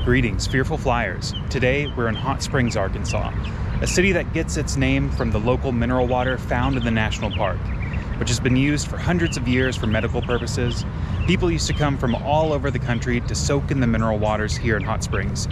Greetings, fearful flyers. Today we're in Hot Springs, Arkansas, a city that gets its name from the local mineral water found in the national park, which has been used for hundreds of years for medical purposes. People used to come from all over the country to soak in the mineral waters here in Hot Springs.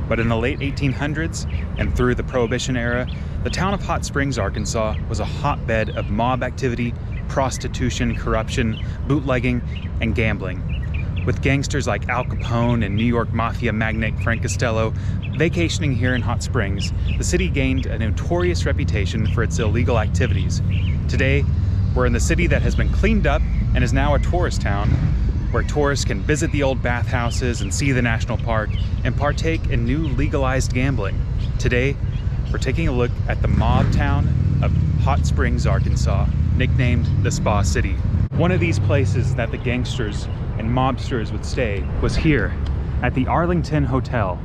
But in the late 1800s and through the Prohibition era, the town of Hot Springs, Arkansas was a hotbed of mob activity, prostitution, corruption, bootlegging, and gambling. With gangsters like Al Capone and New York mafia magnate Frank Costello vacationing here in Hot Springs, the city gained a notorious reputation for its illegal activities. Today, we're in the city that has been cleaned up and is now a tourist town, where tourists can visit the old bathhouses and see the national park and partake in new legalized gambling. Today, we're taking a look at the mob town of Hot Springs, Arkansas, nicknamed the Spa City. One of these places that the gangsters and mobsters would stay was here at the Arlington Hotel.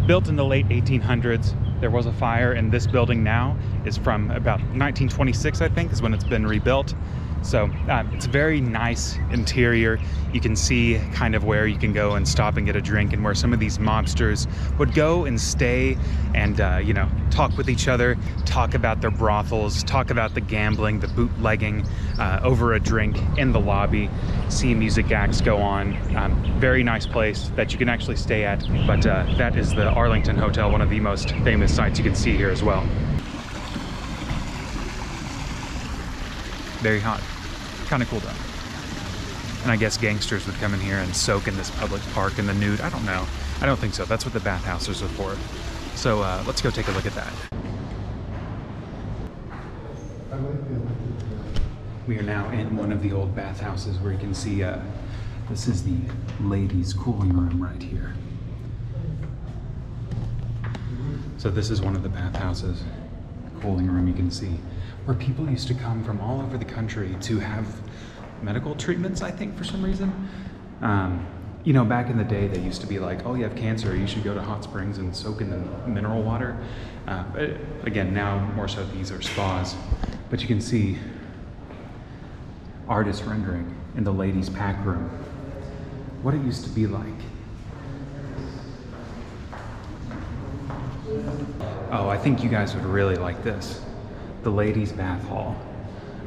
Built in the late 1800s, there was a fire, and this building now is from about 1926, I think, is when it's been rebuilt. So it's a very nice interior. You can see kind of where you can go and stop and get a drink, and where some of these mobsters would go and stay and talk with each other, talk about their brothels, talk about the gambling, the bootlegging over a drink in the lobby, see music acts go on. Very nice place that you can actually stay at. But that is the Arlington Hotel, one of the most famous sites you can see here as well. Very hot. Kind of cool though. And I guess gangsters would come in here and soak in this public park in the nude. I don't know. I don't think so. That's what the bathhouses are for. So let's go take a look at that. We are now in one of the old bathhouses where you can see this is the ladies' cooling room right here. So this is one of the bathhouses, cooling room you can see, where people used to come from all over the country to have medical treatments, I think, for some reason. Back in the day, they used to be like, oh, you have cancer, you should go to Hot Springs and soak in the mineral water. But again, now more so these are spas. But you can see artist rendering in the ladies' pack room. What it used to be like. Oh, I think you guys would really like this. The ladies' bath hall.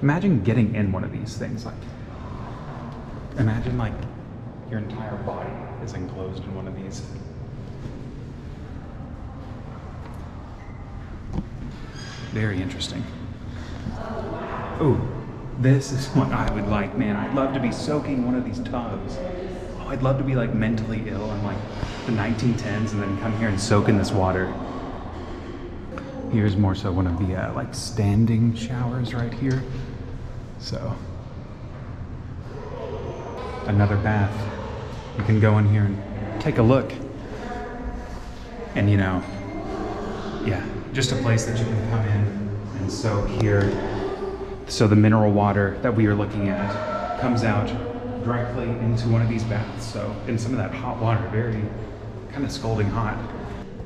Imagine getting in one of these things. Imagine your entire body is enclosed in one of these. Very interesting. Oh, this is what I would like, man. I'd love to be soaking one of these tubs. Oh, I'd love to be mentally ill in the 1910s and then come here and soak in this water. Here's more so one of the standing showers right here. So another bath. You can go in here and take a look. And just a place that you can come in and soak here. So the mineral water that we are looking at comes out directly into one of these baths. So in some of that hot water, very kind of scalding hot.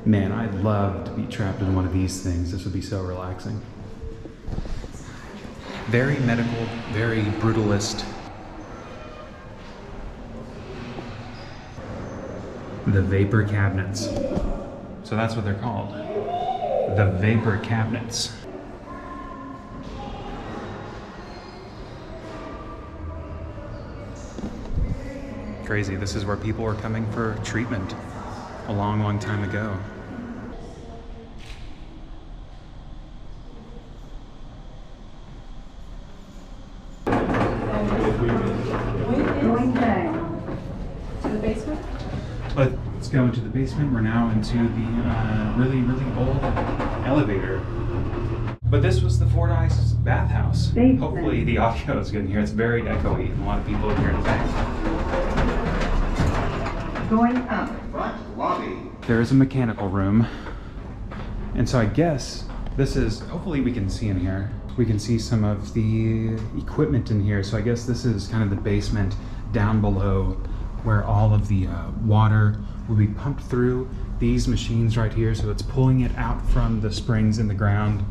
Man, I'd love to be trapped in one of these things. This would be so relaxing. Very medical, very brutalist. The vapor cabinets. So that's what they're called. The vapor cabinets. Crazy. This is where people were coming for treatment a long, long time ago. Going down to the basement? Let's go into the basement. We're now into the really, really old elevator. But this was the Fordyce bathhouse. Basement. Hopefully the audio is good in here. It's very echoey, and a lot of people are here in the back. Going up. Front lobby. There is a mechanical room. And so I guess this is, hopefully we can see in here. We can see some of the equipment in here. So I guess this is kind of the basement down below where all of the water will be pumped through these machines right here. So it's pulling it out from the springs in the ground,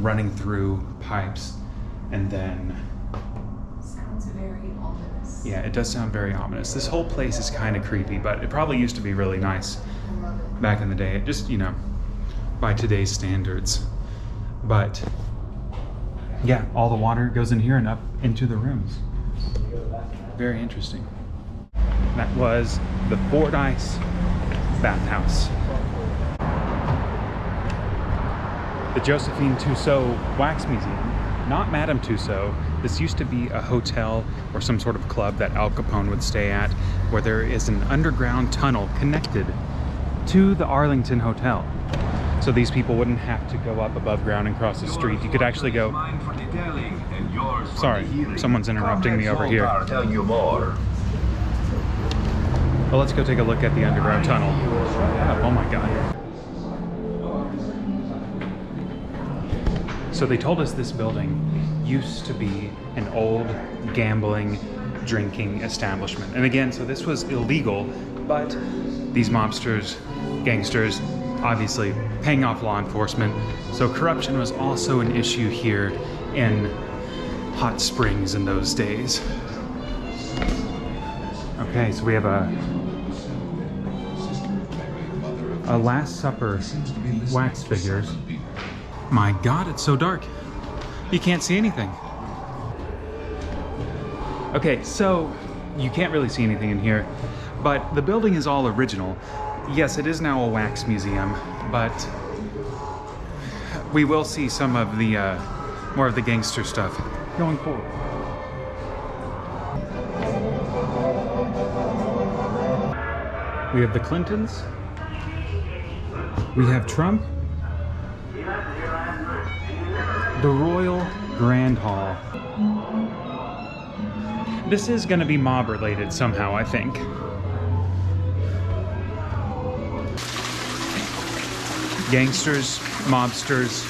running through pipes, and then... Sounds very ominous. Yeah, it does sound very ominous. This whole place is kind of creepy, but it probably used to be really nice back in the day. It just, you know, by today's standards. But yeah, all the water goes in here and up into the rooms. Very interesting. That was the Fordyce bathhouse. The Josephine Tussaud Wax Museum, not Madame Tussaud. This used to be a hotel or some sort of club that Al Capone would stay at, where there is an underground tunnel connected to the Arlington Hotel. So these people wouldn't have to go up above ground and cross the street. You could actually go... Sorry, someone's interrupting me over here. Well, let's go take a look at the underground tunnel. Oh my God. So they told us this building used to be an old gambling, drinking establishment. And again, so this was illegal, but these mobsters, gangsters, obviously paying off law enforcement. So corruption was also an issue here in Hot Springs in those days. Okay, so we have a Last Supper wax figures. My God, it's so dark. You can't see anything. Okay, so you can't really see anything in here, but the building is all original. Yes, it is now a wax museum, but we will see some of the more of the gangster stuff going forward. We have the Clintons. We have Trump. The Royal Grand Hall. This is going to be mob related somehow, I think. Gangsters, mobsters,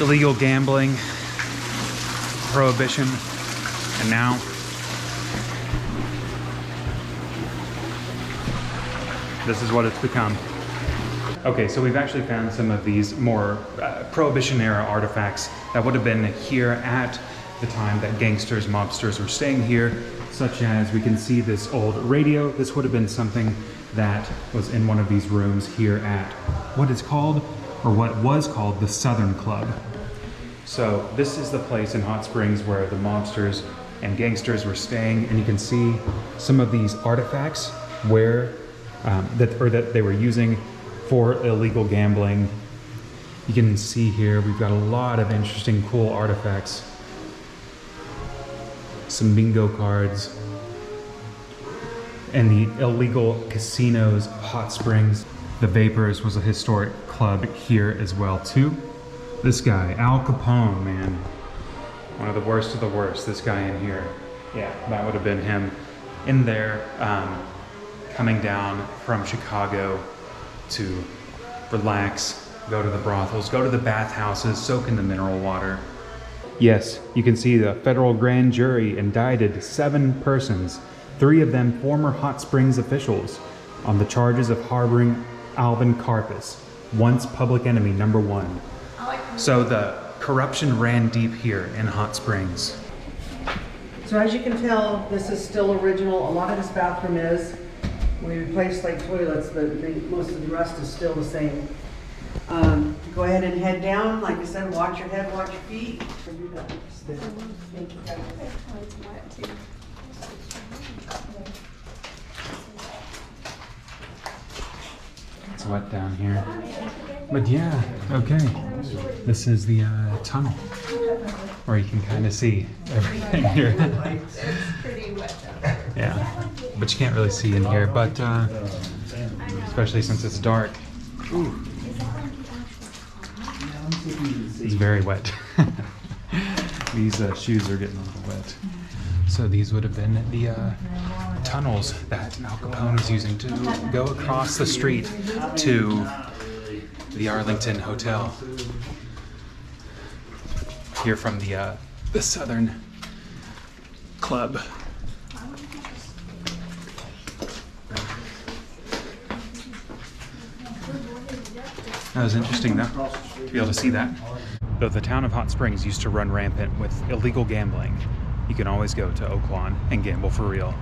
illegal gambling, prohibition, and now this is what it's become. Okay, so we've actually found some of these more Prohibition era artifacts that would have been here at the time that gangsters, mobsters were staying here, such as we can see this old radio. This would have been something that was in one of these rooms here at what is called, or what was called, the Southern Club. So this is the place in Hot Springs where the mobsters and gangsters were staying, and you can see some of these artifacts where that they were using for illegal gambling. You can see here we've got a lot of interesting, cool artifacts. Some bingo cards. And the illegal casinos of Hot Springs. The Vapors was a historic club here as well too. This guy, Al Capone, man. One of the worst of the worst, this guy in here. Yeah, that would have been him in there, coming down from Chicago to relax, go to the brothels, go to the bathhouses, soak in the mineral water. Yes, you can see the federal grand jury indicted 7 persons, 3 of them former Hot Springs officials, on the charges of harboring Alvin Karpis, once public enemy number 1. So the corruption ran deep here in Hot Springs. So as you can tell, this is still original. A lot of this bathroom is. We replaced like toilets, but most of the rest is still the same. Go ahead and head down. Like I said, watch your head, watch your feet. It's wet down here. But yeah, okay. This is the tunnel where you can kind of see everything here. It's pretty wet down there. Yeah, but you can't really see in here, but especially since it's dark. Ooh. It's very wet. These shoes are getting a little wet. So these would have been the tunnels that Al Capone was using to go across the street to the Arlington Hotel. Here from the Southern Club. That was interesting though, to be able to see that. Though the town of Hot Springs used to run rampant with illegal gambling, you can always go to Oaklawn and gamble for real.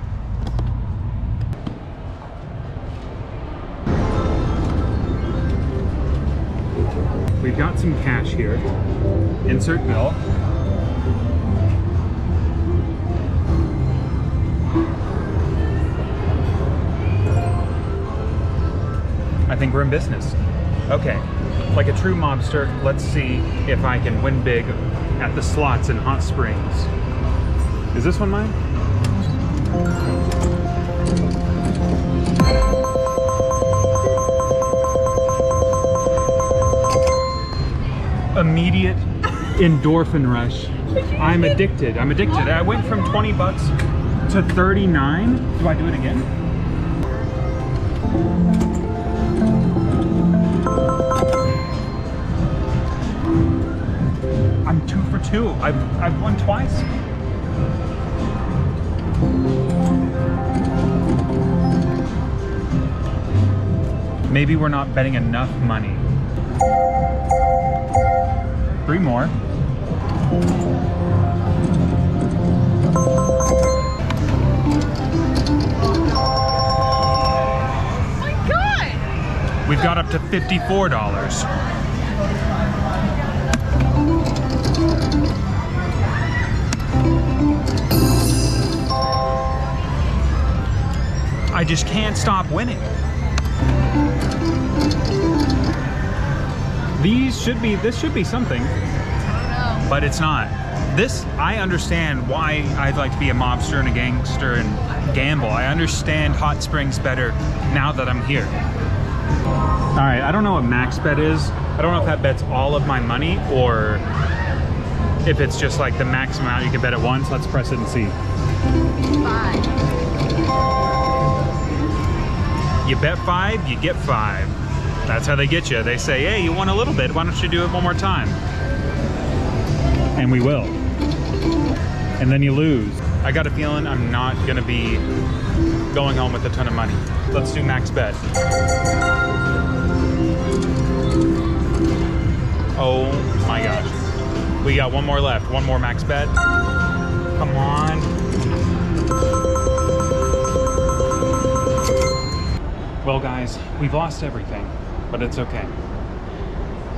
We've got some cash here. Insert bill. I think we're in business. Okay, like a true mobster, let's see if I can win big at the slots in Hot Springs. Is this one mine? Immediate endorphin rush. I'm addicted. I went from 20 bucks to 39. Do I do it again? I'm 2 for 2. I've won twice. Maybe we're not betting enough money. 3 more. Oh my God! We've got up to $54. I just can't stop winning. This should be something, but it's not. I understand why I'd like to be a mobster and a gangster and gamble. I understand Hot Springs better now that I'm here. All right, I don't know what max bet is. I don't know if that bets all of my money or if it's just like the max amount you can bet at once. Let's press it and see. 5. You bet 5, you get 5. That's how they get you. They say, hey, you won a little bit. Why don't you do it one more time? And we will. And then you lose. I got a feeling I'm not gonna be going home with a ton of money. Let's do max bet. Oh my gosh. We got one more left. One more max bet. Come on. Well guys, we've lost everything, but it's okay,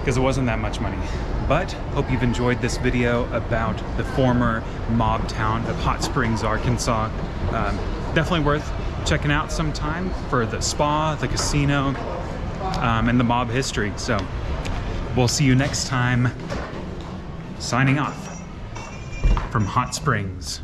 because it wasn't that much money. But hope you've enjoyed this video about the former mob town of Hot Springs, Arkansas. Definitely worth checking out sometime for the spa, the casino, and the mob history. So we'll see you next time. Signing off from Hot Springs.